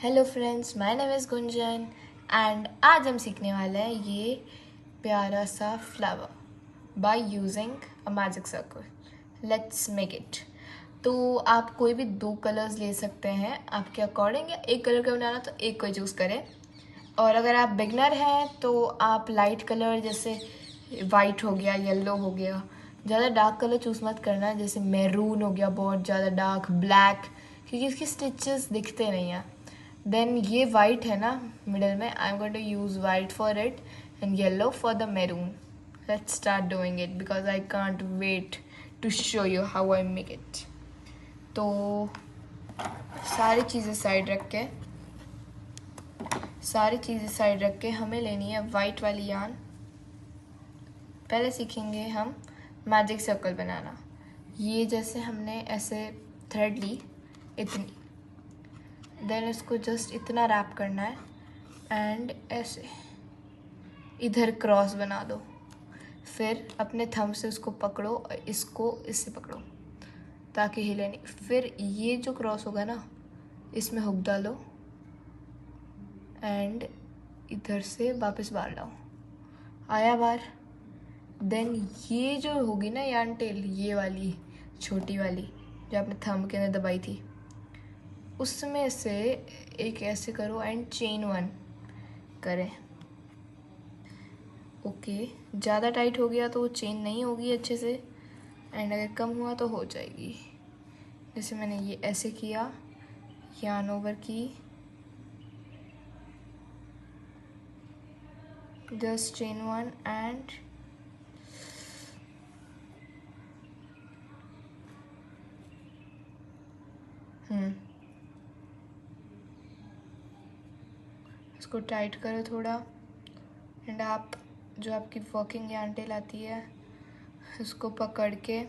Hello friends, my name is Gunjan and आज हम सीखने वाले हैं ये प्यारा सा flower by using a magic circle. Let's make it. तो आप कोई भी 2 कलर्स ले सकते हैं आपके अकॉर्डिंग, या एक कलर का बनाना तो एक कोई चूज़ करें। और अगर आप बिगनर हैं तो आप लाइट कलर जैसे वाइट हो गया, येलो हो गया, ज़्यादा डार्क कलर चूज़ मत करना, जैसे मैरून हो गया बहुत ज़्यादा डार्क, ब्लैक, क्योंकि इसकी स्टिचेस दिखते नहीं हैं। देन ये वाइट है ना मिडल में, I am going to use white for it and yellow for the maroon. Let's start doing it because I can't wait to show you how I make it. तो सारी चीज़ें side रख के हमें लेनी है वाइट वाली यान। पहले सीखेंगे हम मैजिक सर्कल बनाना। ये जैसे हमने ऐसे थ्रेड ली इतनी, देन इसको जस्ट इतना रैप करना है एंड ऐसे इधर क्रॉस बना दो। फिर अपने थंब से उसको पकड़ो और इसको इससे पकड़ो ताकि हिले नहीं। फिर ये जो क्रॉस होगा ना, इसमें हुक डालो एंड इधर से वापस बाहर लाओ, आया बाहर। देन ये जो होगी ना यार्न टेल, ये वाली छोटी वाली जो आपने थंब के अंदर दबाई थी, उसमें से एक ऐसे करो एंड चेन 1 करें। ओके, ज़्यादा टाइट हो गया तो वो चेन नहीं होगी अच्छे से, एंड अगर कम हुआ तो हो जाएगी। जैसे मैंने ये ऐसे किया, यार्न ओवर की, जस्ट चेन 1 एंड इसको टाइट करो थोड़ा, एंड आप जो आपकी वर्किंग यार्न टेल आती है उसको पकड़ के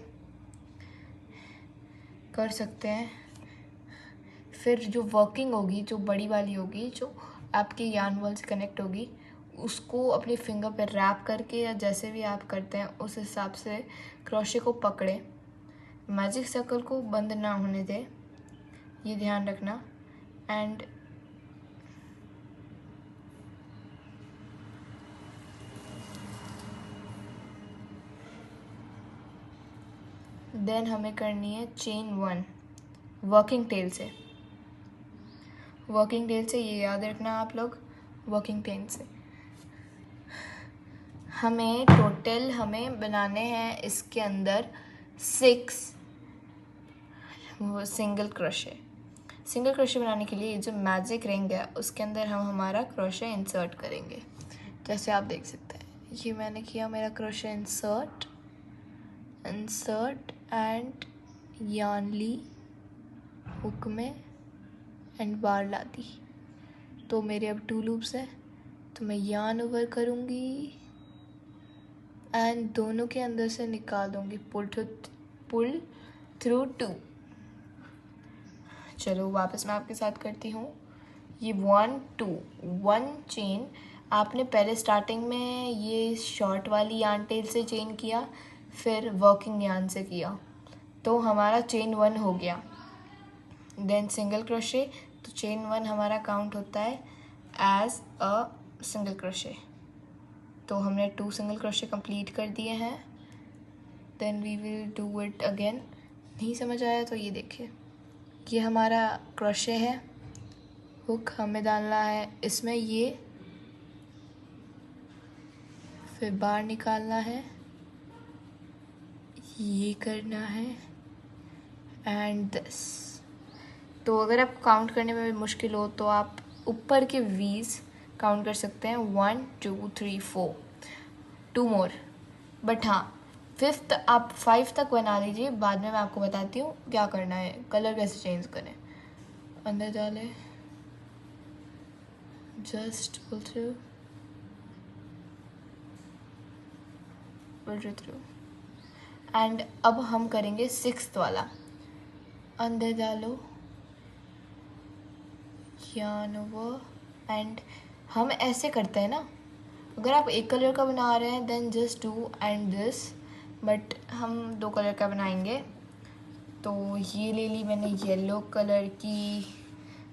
कर सकते हैं। फिर जो वर्किंग होगी, जो बड़ी वाली होगी, जो आपकी यार्न वॉल से कनेक्ट होगी, उसको अपनी फिंगर पर रैप करके या जैसे भी आप करते हैं उस हिसाब से क्रोशे को पकड़े। मैजिक सर्कल को बंद ना होने दें, ये ध्यान रखना। एंड देन हमें करनी है चेन 1 वर्किंग टेल से। ये याद रखना आप लोग, वर्किंग टेल से हमें बनाने हैं इसके अंदर 6 सिंगल क्रोशे बनाने के लिए जो मैजिक रिंग है उसके अंदर हम हमारा क्रोशे इंसर्ट करेंगे। जैसे आप देख सकते हैं, ये मैंने किया मेरा क्रोशे इंसर्ट एंड यार्न ली हुक में एंड बार ला दी। तो मेरे अब 2 लूप्स है, तो मैं यार्न ओवर करूँगी एंड दोनों के अंदर से निकाल दूँगी, पुल थ्रू 2। चलो वापस मैं आपके साथ करती हूँ। ये 1 2 1 चेन आपने पहले स्टार्टिंग में ये शॉर्ट वाली यार्न टेल से चेन किया, फिर वर्किंग यार्न से किया, तो हमारा चेन 1 हो गया। देन सिंगल क्रोशे, तो चेन 1 हमारा काउंट होता है एज अ सिंगल क्रोशे। तो हमने 2 सिंगल क्रोशे कंप्लीट कर दिए हैं। Then we will do it again. नहीं समझ आया तो ये देखिए, ये हमारा क्रोशे है, हुक हमें डालना है इसमें, ये फिर बाहर निकालना है, ये करना है एंड दिस। तो अगर आप काउंट करने में भी मुश्किल हो तो आप ऊपर के वीज काउंट कर सकते हैं, 1 2 3 4, 2 मोर। बट हाँ, 5th आप 5 तक बना लीजिए, बाद में मैं आपको बताती हूँ क्या करना है, कलर कैसे चेंज करें। अंदर डालें, जस्ट पुल थ्रू एंड अब हम करेंगे 6th वाला। अंदर डालो, यार्न ओवर, एंड हम ऐसे करते हैं ना, अगर आप एक कलर का बना रहे हैं then just do and this, but हम 2 कलर का बनाएंगे। तो ये ले ली मैंने येलो कलर की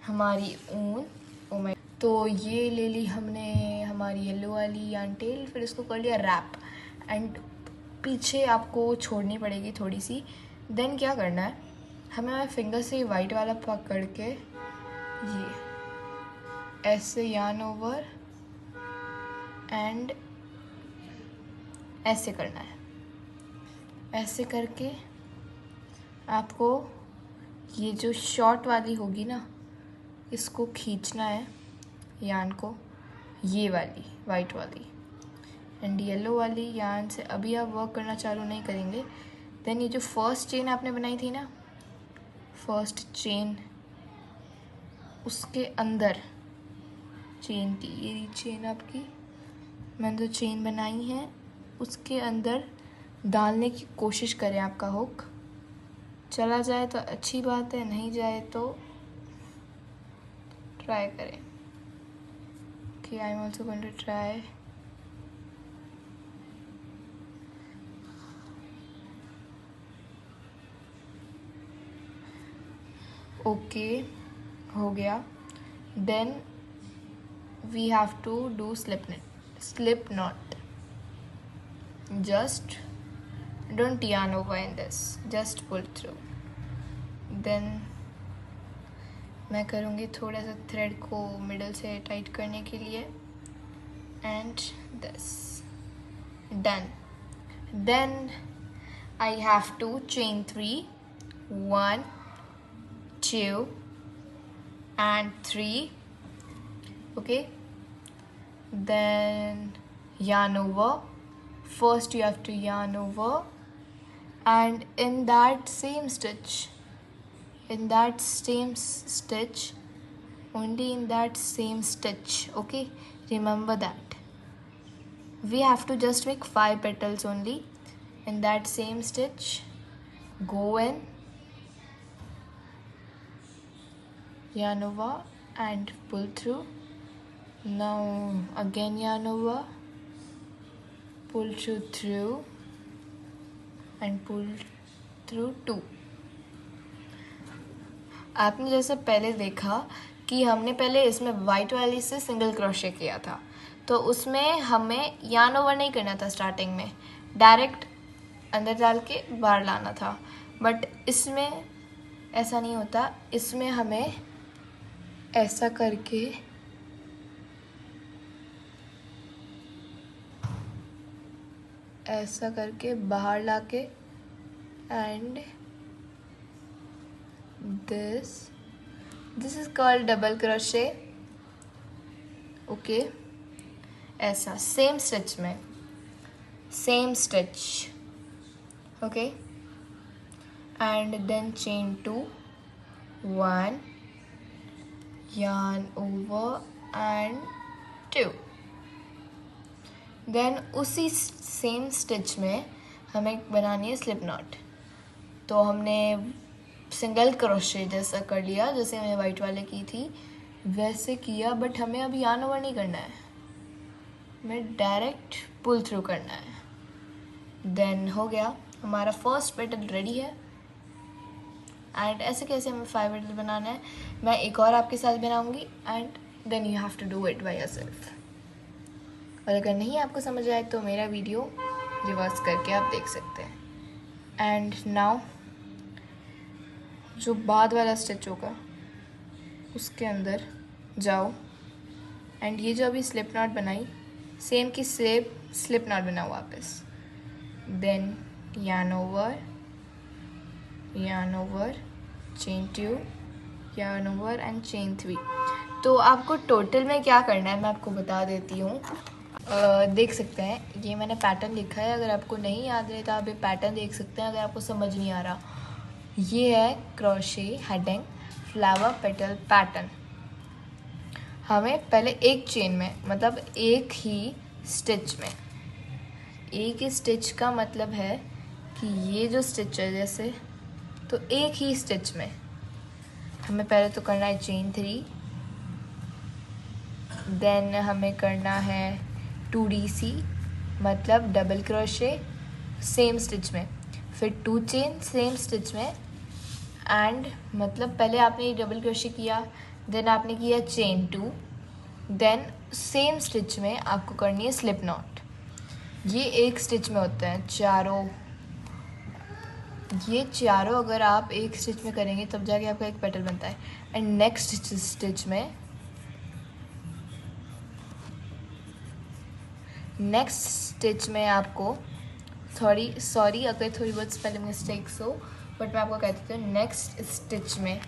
हमारी ऊन। ओ माय, तो ये ले ली हमने हमारी येलो वाली यार्न टेल, फिर इसको कर लिया रैप एंड पीछे आपको छोड़नी पड़ेगी थोड़ी सी। देन क्या करना है, हमें फिंगर से वाइट वाला पकड़ के ये ऐसे यार्न ओवर एंड ऐसे करना है। ऐसे करके आपको ये जो शॉर्ट वाली होगी ना, इसको खींचना है यार्न को, ये वाली वाइट वाली, एंड येलो वाली यार्न से अभी आप वर्क करना चालू नहीं करेंगे। देन ये जो फर्स्ट चेन आपने बनाई थी ना, फर्स्ट चेन, उसके अंदर चेन की, ये चेन आपकी मैंने जो चेन बनाई है उसके अंदर डालने की कोशिश करें। आपका हुक चला जाए तो अच्छी बात है, नहीं जाए तो ट्राई करें। Okay, I am also going to try. Okay, हो गया। Then we have to do slip knot. Just don't yarn over in this, just pull through. Then मैं करूँगी थोड़ा सा थ्रेड को मिडल से टाइट करने के लिए, and this done. Then I have to chain 3, 1 2 and 3. Okay, then yarn over. First you have to yarn over, and in that same stitch, only in that same stitch, okay, remember that we have to just make 5 petals only. In that same stitch, go in, yarn over and pull through. Now again yarn over, pull through and pull through 2. आपने जैसे पहले देखा कि हमने पहले इसमें white वाली से सिंगल क्रोशे किया था, तो उसमें हमें यार्न ओवर नहीं करना था स्टार्टिंग में, डायरेक्ट अंदर डाल के बाहर लाना था। बट इसमें ऐसा नहीं होता, इसमें हमें ऐसा करके बाहर लाके, and this is called double crochet. Okay, ऐसा सेम स्टिच में, same stitch, okay, and then chain 2, 1 yarn over and 2. Then उसी सेम स्टिच में हमें बनानी है स्लिप नॉट। तो हमने सिंगल क्रोशे जैसा कर लिया, जैसे हमने वाइट वाले की थी वैसे किया, बट हमें अभी यार्न ओवर नहीं करना है, हमें डायरेक्ट पुल थ्रू करना है। देन हो गया हमारा फर्स्ट पेटल रेडी है। एंड ऐसे कैसे हमें 5 पेटल बनाना है, मैं एक और आपके साथ बनाऊंगी, and then you have to do it by yourself. और अगर नहीं आपको समझ आए तो मेरा वीडियो रिवर्स करके आप देख सकते हैं। एंड नाउ जो बाद वाला स्टिच होगा उसके अंदर जाओ, एंड ये जो अभी स्लिप नॉट बनाई सेम की सेम स्लिप नॉट बनाओ वापस। Then yarn over, chain 2, yarn over and chain 3। तो आपको टोटल में क्या करना है मैं आपको बता देती हूँ। देख सकते हैं ये मैंने पैटर्न लिखा है, अगर आपको नहीं याद रहे तो आप ये पैटर्न देख सकते हैं। अगर आपको समझ नहीं आ रहा, ये है crochet heading flower petal pattern. हमें पहले एक चेन में, मतलब एक ही स्टिच में, एक ही स्टिच का मतलब है कि ये जो स्टिच है जैसे, तो एक ही स्टिच में हमें पहले तो करना है चेन 3, देन हमें करना है 2DC मतलब डबल क्रोशे सेम स्टिच में, फिर 2 चेन सेम स्टिच में, एंड मतलब पहले आपने ये डबल क्रोशे किया, देन आपने किया चेन 2, देन सेम स्टिच में आपको करनी है स्लिप नॉट। ये एक स्टिच में होता है चारों, ये चारों अगर आप एक स्टिच में करेंगे तब जाके आपका एक पेटल बनता है। एंड नेक्स्ट स्टिच में आपको सॉरी अगर थोड़ी बहुत स्पेलिंग मिस्टेक्स हो, बट मैं आपको कह देती हूँ नेक्स्ट स्टिच में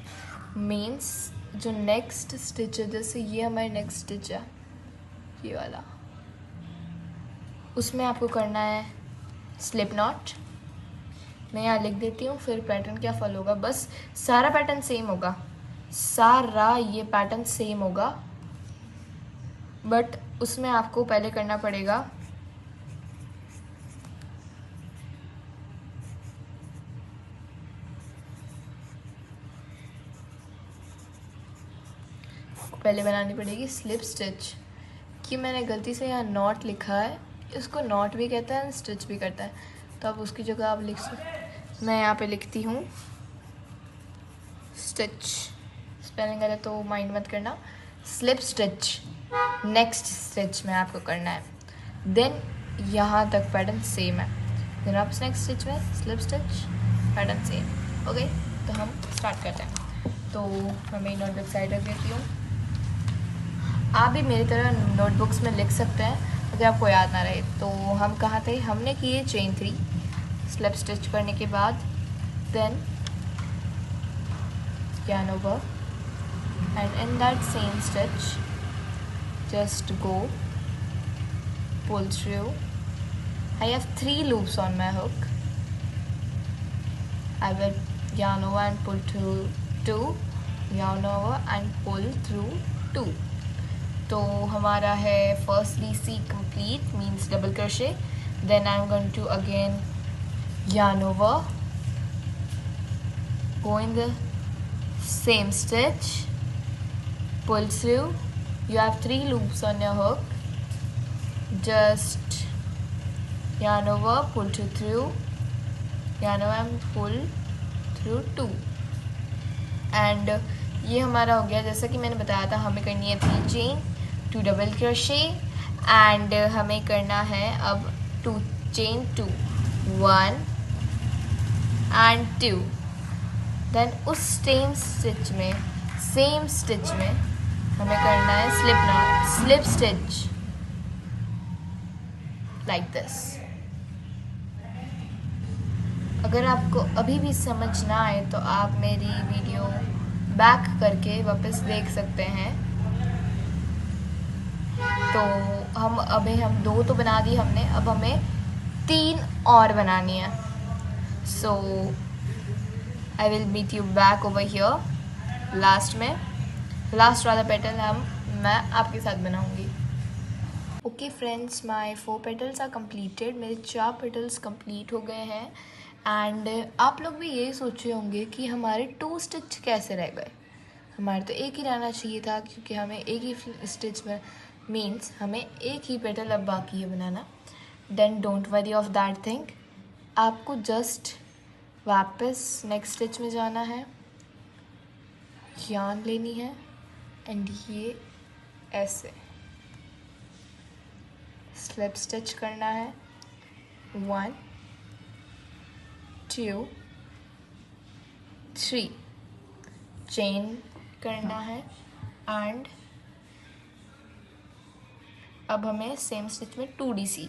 मीन्स जो नेक्स्ट स्टिच है, जैसे ये हमारी नेक्स्ट स्टिच है ये वाला, उसमें आपको करना है स्लिप नॉट। मैं यहाँ लिख देती हूँ, फिर पैटर्न क्या फॉलो होगा, बस सारा पैटर्न सेम होगा, सारा ये पैटर्न सेम होगा, बट उसमें आपको पहले करना पड़ेगा पहले बनानी पड़ेगी स्लिप स्टिच। कि मैंने गलती से यहाँ नॉट लिखा है, इसको नॉट भी कहता है स्टिच भी करता है, तो आप उसकी जगह आप लिख सकते, मैं यहाँ पे लिखती हूँ स्टिच, स्पेलिंग गलत तो माइंड मत करना, स्लिप स्टिच। नेक्स्ट स्टिच में आपको करना है, देन यहाँ तक पैटर्न सेम है, देन आप नेक्स्ट स्टिच में slip stitch, pattern same. Okay, तो हम स्टार्ट करते हैं। तो मैं मेरी नोटबुक साइड रख देती हूँ, आप भी मेरी तरह नोटबुक्स में लिख सकते हैं अगर आपको याद ना रहे। तो हम कहाँ थे, हमने किए चेन 3 स्लिप स्टिच करने के बाद, then yarn over, and in that same stitch just go pull through. I have 3 loops on my hook. I will yarn over and pull through 2, yarn over and pull through 2. तो हमारा है firstly C complete means double crochet, then I'm going to again yarn over, go in the same stitch, pull through. You have 3 loops on your hook, just yarn over, pull through, yarn over and pull through 2. And ये हमारा हो गया, जैसा कि मैंने बताया था हमें करनी है 3 चेन 2 डबल क्रोशे, एंड हमें करना है अब 2 चेन 2 1 एंड 2। देन उस सेम स्टिच में हमें करना है स्लिप स्टिच लाइक दिस। अगर आपको अभी भी समझ ना आए तो आप मेरी वीडियो बैक करके वापस देख सकते हैं। तो हम 2 तो बना दी हमने, अब हमें 3 और बनानी है। So I will meet you back over here. Last वाला पेटर्न मैं आपके साथ बनाऊंगी। Okay friends, my 4 petals are completed. मेरे 4 पेटल्स कंप्लीट हो गए हैं। एंड आप लोग भी यही सोच रहे होंगे कि हमारे 2 स्टिच कैसे रह गए। हमारे तो एक ही रहना चाहिए था, क्योंकि हमें एक ही स्टिच में मीन्स हमें एक ही पेटल अब बाकी है बनाना। Then don't worry of that thing, आपको जस्ट वापस नेक्स्ट स्टिच में जाना है, यार्न लेनी है, एंड ये ऐसे स्लिप स्टिच करना है 1 2 3, चेन करना है, एंड अब हमें सेम स्टिच में 2DC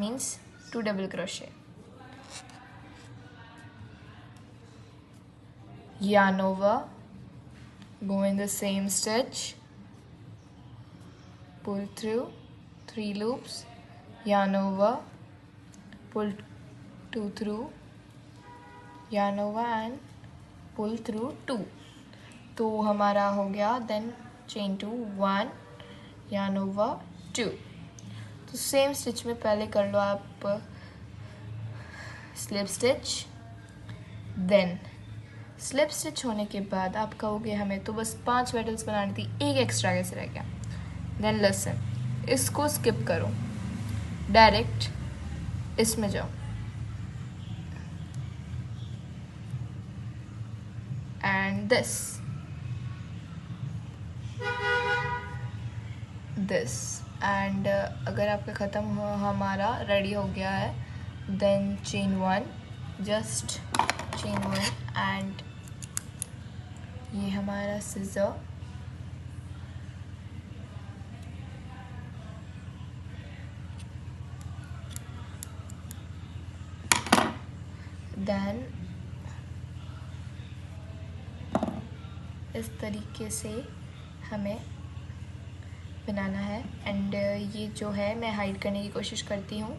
means 2 double crochet, yarn over, go in the same stitch, pull through 3 loops, yarn over, pull 2 through, yarn over and pull through 2। तो हमारा हो गया। Then chain 2 1, yarn over 2। तो सेम स्टिच में पहले कर लो आप slip stitch. Then slip stitch होने के बाद आप कहोगे हमें तो बस 5 पेटल्स बनानी थी, एक एक्स्ट्रा कैसे रह गया। देन लिसन, इसको स्किप करो, डायरेक्ट इसमें जाओ, एंड दिस दिस एंड अगर आपका ख़त्म हो, हमारा रेडी हो गया है, then chain 1, just chain 1 and ये हमारा सिज़र, देन इस तरीके से हमें बनाना है एंड ये जो है मैं हाइड करने की कोशिश करती हूँ।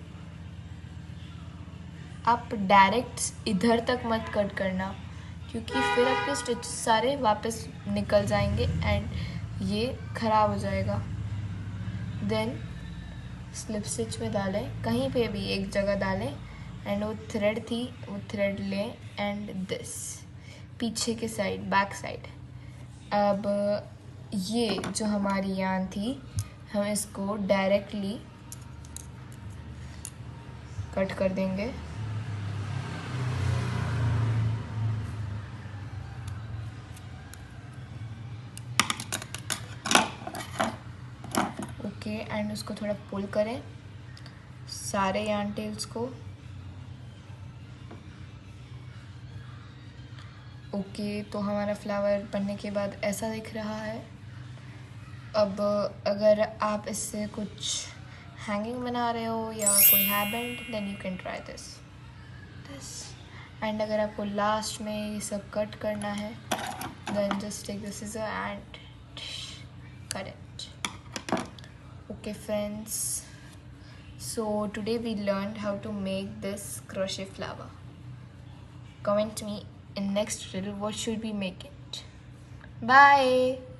आप डायरेक्ट इधर तक मत कट करना क्योंकि फिर आपके स्टिच सारे वापस निकल जाएंगे एंड ये ख़राब हो जाएगा। देन स्लिप स्टिच में डालें, कहीं पे भी एक जगह डालें एंड वो थ्रेड थी वो थ्रेड लें एंड दिस पीछे के साइड, बैक साइड। अब ये जो हमारी यान थी हम इसको डायरेक्टली कट कर देंगे। ओके एंड उसको थोड़ा पुल करें सारे यान टेल्स को। ओके तो हमारा फ्लावर बनने के बाद ऐसा दिख रहा है। अब अगर आप इससे कुछ हैंगिंग बना रहे हो या कोई hairband, then you can try this and अगर आपको लास्ट में ये सब कट करना है, then just take the scissor and cut it. Okay friends, so today we learned how to make this crochet flower. Comment me in next tutorial what should we make it. Bye.